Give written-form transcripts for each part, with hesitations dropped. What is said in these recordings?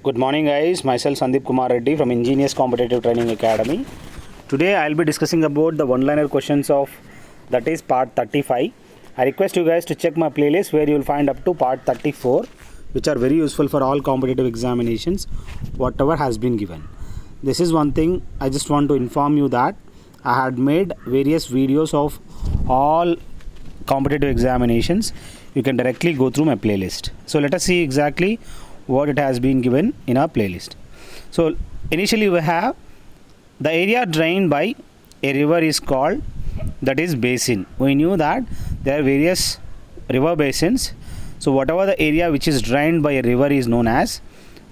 Good morning, guys. Myself Sandeep Kumar Reddy from Ingenious Competitive Training Academy. Today, I'll be discussing about the one-liner questions of that is part 35. I request you guys to check my playlist where you will find up to part 34, which are very useful for all competitive examinations, whatever has been given. This is one thing I just want to inform you that I had made various videos of all competitive examinations. You can directly go through my playlist. So let us see exactly what it has been given in our playlist. So initially we have the area drained by a river is called, that is basin. We knew that there are various river basins. So whatever the area which is drained by a river is known as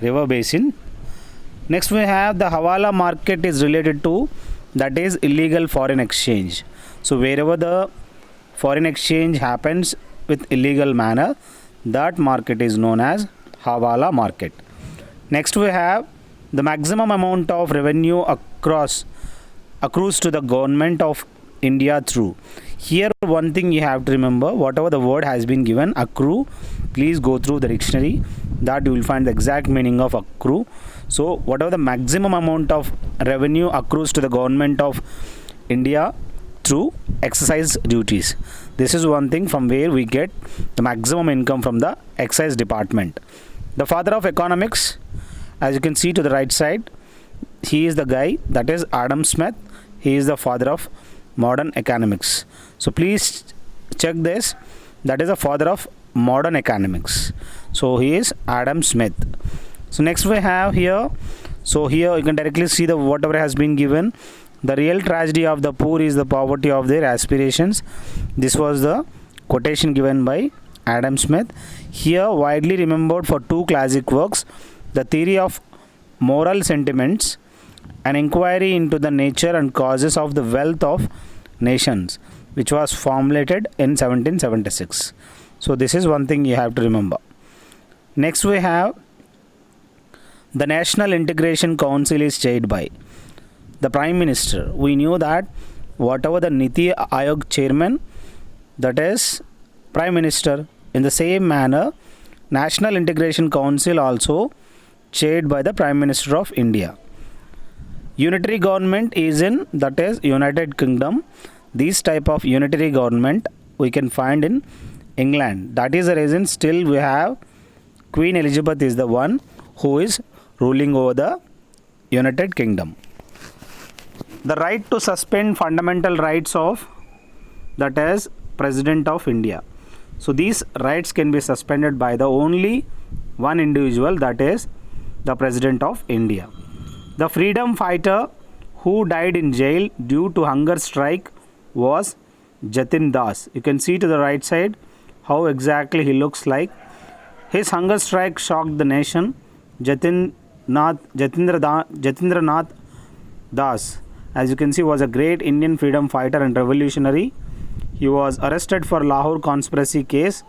river basin. Next we have the Hawala market is related to, that is illegal foreign exchange. So wherever the foreign exchange happens with illegal manner, that market is known as Hawala market. Next we have the maximum amount of revenue accrues to the government of India through. Here one thing you have to remember, whatever the word has been given, accrue, please go through the dictionary, that you will find the exact meaning of accrue. So whatever the maximum amount of revenue accrues to the government of India through excise duties. This is one thing from where we get the maximum income from the excise department. The father of economics, as you can see to the right side, he is the guy, that is Adam Smith. He is the father of modern economics. So please check this, that is the father of modern economics. So he is Adam Smith. So next we have here, so here you can directly see the whatever has been given. The real tragedy of the poor is the poverty of their aspirations. This was the quotation given by Adam Smith. Here widely remembered for two classic works, The Theory of Moral Sentiments, an inquiry into the nature and causes of the wealth of nations, which was formulated in 1776. So this is one thing you have to remember. Next we have the National Integration Council is chaired by the Prime Minister. We knew that whatever the Niti Aayog chairman, that is Prime Minister. In the same manner, National Integration Council also chaired by the Prime Minister of India. Unitary government is in, that is United Kingdom. This type of unitary government we can find in England. That is the reason still we have Queen Elizabeth is the one who is ruling over the United Kingdom. The right to suspend fundamental rights of, that is President of India. So these rights can be suspended by the only one individual, that is the President of India. The freedom fighter who died in jail due to hunger strike was Jatin Das. You can see to the right side how exactly he looks like. His hunger strike shocked the nation. Jatindranath Das, as you can see, was a great Indian freedom fighter and revolutionary. He was arrested for Lahore conspiracy case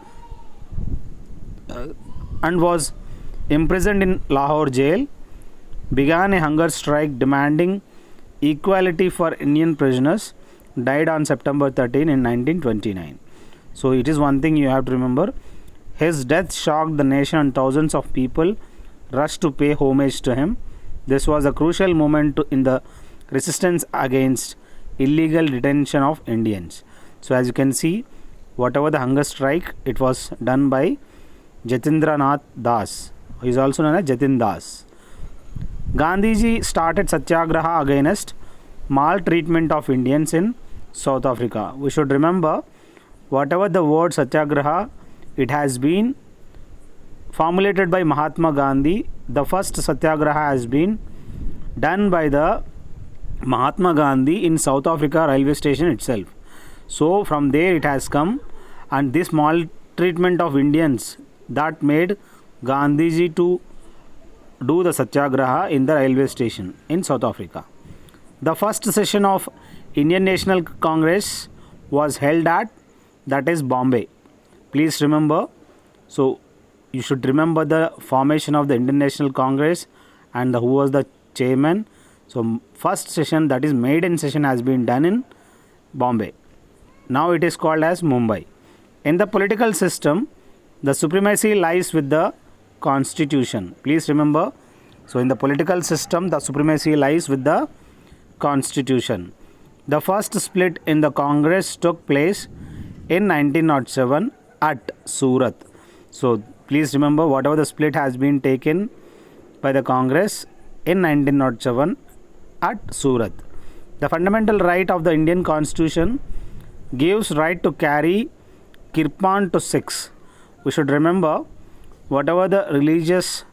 and was imprisoned in Lahore jail. Began a hunger strike demanding equality for Indian prisoners. Died on September 13 in 1929. So it is one thing you have to remember. His death shocked the nation and thousands of people rushed to pay homage to him. This was a crucial moment in the resistance against illegal detention of Indians. So as you can see, whatever the hunger strike, it was done by Jatindranath Das. He is also known as Jatin Das. Gandhiji started Satyagraha against maltreatment of Indians in South Africa. We should remember, whatever the word Satyagraha, it has been formulated by Mahatma Gandhi. The first Satyagraha has been done by the Mahatma Gandhi in South Africa railway station itself. So from there it has come, and this maltreatment of Indians that made Gandhiji to do the Satyagraha in the railway station in South Africa. The first session of Indian National Congress was held at, that is Bombay. Please remember, so you should remember the formation of the Indian National Congress and who was the chairman. So first session, that is maiden session, has been done in Bombay. Now it is called as Mumbai. In the political system, the supremacy lies with the constitution. Please remember, So in the political system, the supremacy lies with the constitution. The first split in the Congress took place in 1907 at Surat. So please remember, whatever the split has been taken by the Congress in 1907 at Surat. The fundamental right of the Indian Constitution gives right to carry kirpan to Sikhs. We should remember, whatever the religious,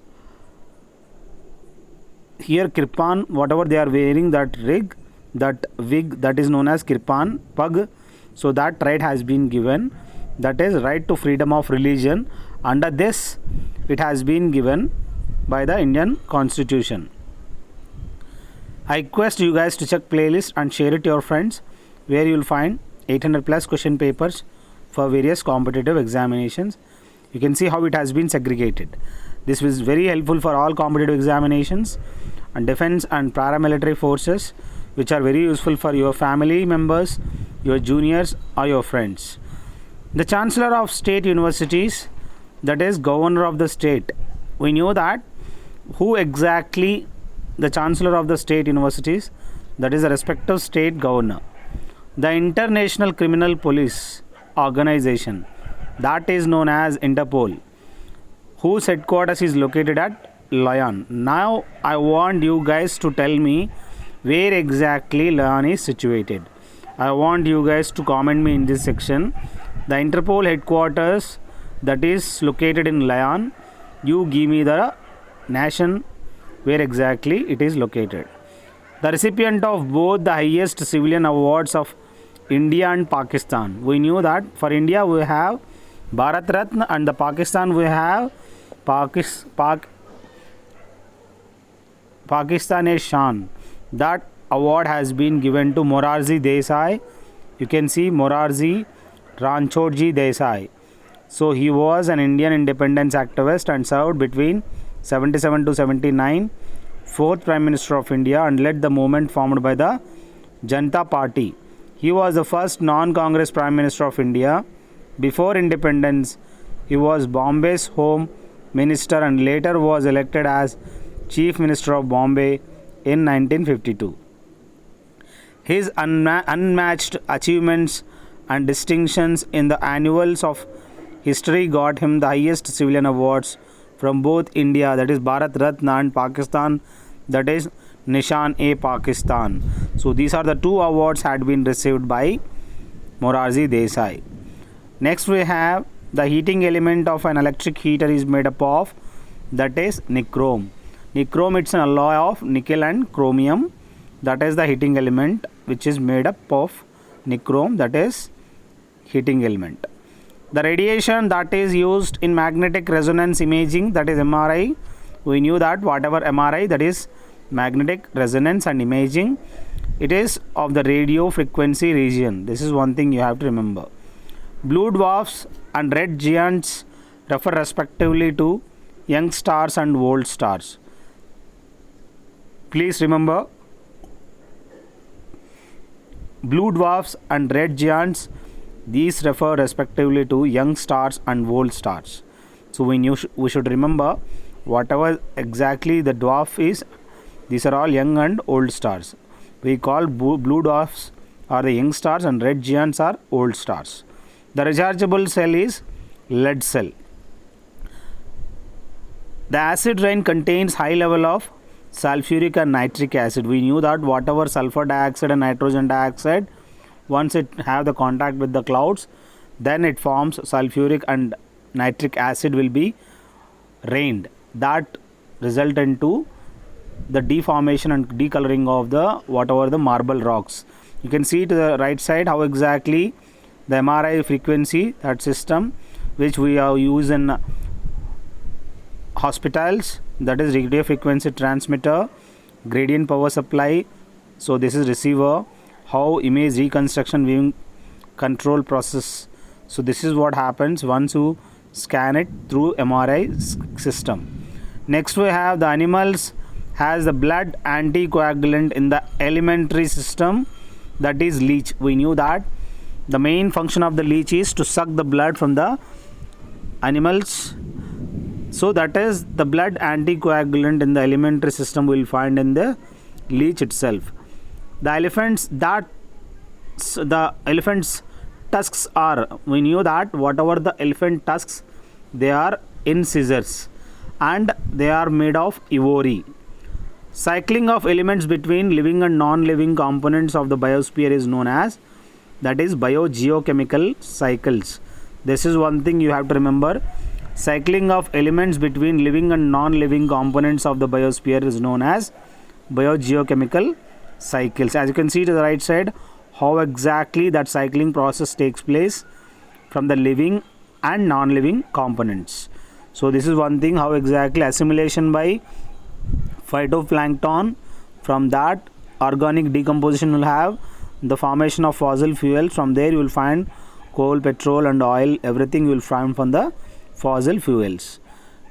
here kirpan, whatever they are wearing, that wig, that is known as kirpan, pag. So that right has been given, that is right to freedom of religion. Under this, it has been given by the Indian Constitution. I request you guys to check playlist and share it to your friends, where you will find 800 plus question papers for various competitive examinations. You can see how it has been segregated. This was very helpful for all competitive examinations and defense and paramilitary forces, which are very useful for your family members, your juniors or your friends. The Chancellor of State Universities, that is Governor of the State. We knew that who exactly the Chancellor of the State Universities, that is the respective state governor. The International Criminal Police Organization, that is known as Interpol, whose headquarters is located at Lyon. Now I want you guys to tell me where exactly Lyon is situated. I want you guys to comment me in this section. The Interpol headquarters that is located in Lyon, you give me the nation where exactly it is located. The recipient of both the highest civilian awards of India and Pakistan. We knew that for India we have Bharat Ratna and the Pakistan we have Pakistan-e-Shan. That award has been given to Morarji Desai. You can see Morarji Ranchhodji Desai. So he was an Indian independence activist and served between 77 to 79, fourth Prime Minister of India, and led the movement formed by the Janata Party. He was the first non-Congress Prime Minister of India. Before independence, he was Bombay's Home Minister and later was elected as Chief Minister of Bombay in 1952. His unmatched achievements and distinctions in the annals of history got him the highest civilian awards from both India, that is Bharat Ratna, and Pakistan, that is Nishan-e-Pakistan. So these are the two awards had been received by Morarji Desai. Next we have the heating element of an electric heater is made up of, that is nichrome. Nichrome, it's an alloy of nickel and chromium. That is the heating element which is made up of nichrome, that is heating element. The radiation that is used in magnetic resonance imaging, that is MRI. We knew that whatever MRI, that is magnetic resonance and imaging, it is of the radio frequency region. This is one thing you have to remember. Blue dwarfs and red giants refer respectively to young stars and old stars. Please remember, blue dwarfs and red giants, these refer respectively to young stars and old stars. So we should remember whatever exactly the dwarf is, these are all young and old stars. We call blue dwarfs are the young stars and red giants are old stars. The rechargeable cell is lead cell. The acid rain contains high level of sulfuric and nitric acid. We knew that whatever sulfur dioxide and nitrogen dioxide, once it have the contact with the clouds, then it forms sulfuric and nitric acid will be rained. That result into the deformation and decoloring of the whatever the marble rocks. You can see to the right side how exactly the MRI frequency, that system which we have used in hospitals, that is radio frequency transmitter, gradient power supply. So this is receiver, how image reconstruction viewing control process. So this is what happens once you scan it through MRI system. Next we have the animals has the blood anticoagulant in the alimentary system, that is leech. We knew that the main function of the leech is to suck the blood from the animals So that is the blood anticoagulant in the alimentary system we will find in the leech itself. The elephant's tusks are, we knew that whatever the elephant tusks, they are incisors and they are made of ivory. Cycling of elements between living and non-living components of the biosphere is known as, that is, biogeochemical cycles. This is one thing you have to remember. Cycling of elements between living and non-living components of the biosphere is known as biogeochemical cycles. As you can see to the right side, how exactly that cycling process takes place from the living and non-living components. So this is one thing, how exactly assimilation by phytoplankton, from that organic decomposition will have the formation of fossil fuel. From there you will find coal, petrol and oil, everything you will find from the fossil fuels.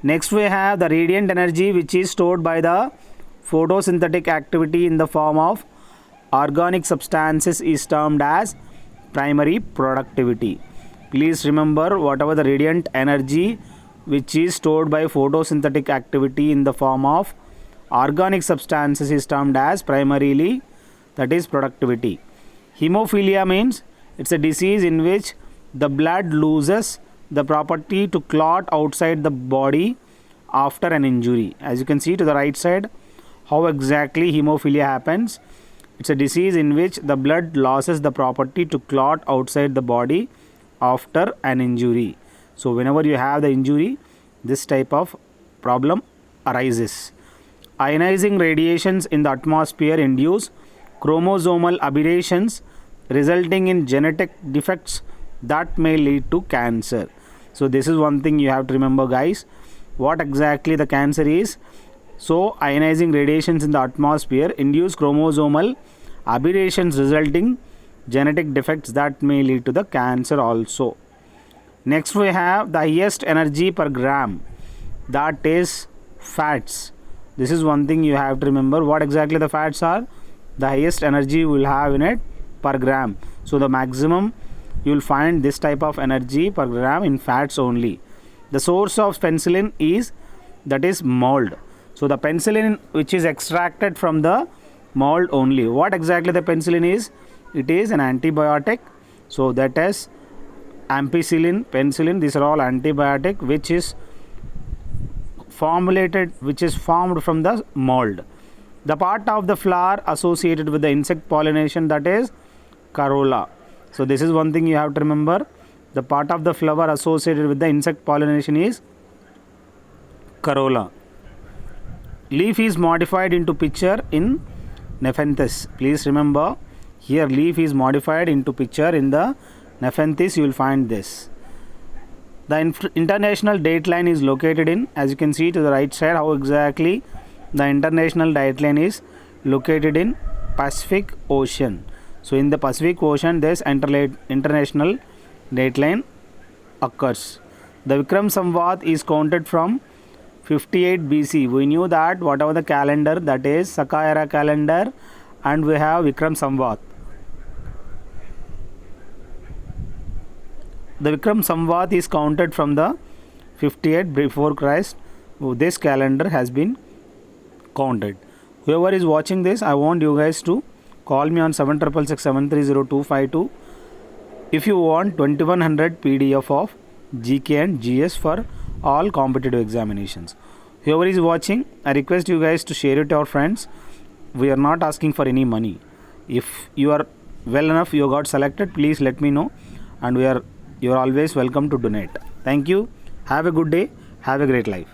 Next we have the radiant energy, which is stored by the photosynthetic activity in the form of organic substances, is termed as primary productivity. Please remember, whatever the radiant energy which is stored by photosynthetic activity in the form of organic substances is termed as primarily, that is, productivity. Hemophilia means it's a disease in which the blood loses the property to clot outside the body after an injury. As you can see to the right side, how exactly hemophilia happens. It's a disease in which the blood loses the property to clot outside the body after an injury. So whenever you have the injury, this type of problem arises. Ionizing radiations in the atmosphere induce chromosomal aberrations, resulting in genetic defects that may lead to cancer. So this is one thing you have to remember, guys, what exactly the cancer is. So ionizing radiations in the atmosphere induce chromosomal aberrations, resulting genetic defects that may lead to the cancer also. Next we have the highest energy per gram, that is fats. This is one thing you have to remember, what exactly the fats are. The highest energy we will have in it per gram. So the maximum you will find this type of energy per gram in fats only. The source of penicillin is, that is, mold. So the penicillin which is extracted from the mold only. What exactly the penicillin is? It is an antibiotic. So that is ampicillin, penicillin, these are all antibiotic which is formulated, which is formed from the mold. The part of the flower associated with the insect pollination, that is corolla. So this is one thing you have to remember. The part of the flower associated with the insect pollination is corolla. Leaf is modified into picture in Nepenthes. Please remember, here leaf is modified into picture in the Nepenthes. You will find this. The international dateline is located in, as you can see to the right side, how exactly the international dateline is located in Pacific Ocean. So in the Pacific Ocean, this international dateline occurs. The Vikram Samvat is counted from 58 BC. We knew that whatever the calendar, that is Saka era calendar, and we have Vikram Samvat. The Vikram Samvat is counted from the 58 before Christ. This calendar has been counted. Whoever is watching this, I want you guys to call me on 7667302252 if you want 2100 PDF of GK and GS for all competitive examinations. Whoever is watching, I request you guys to share it to your friends. We are not asking for any money. If you are well enough, you got selected, please let me know, and you are always welcome to donate. Thank you. Have a good day. Have a great life.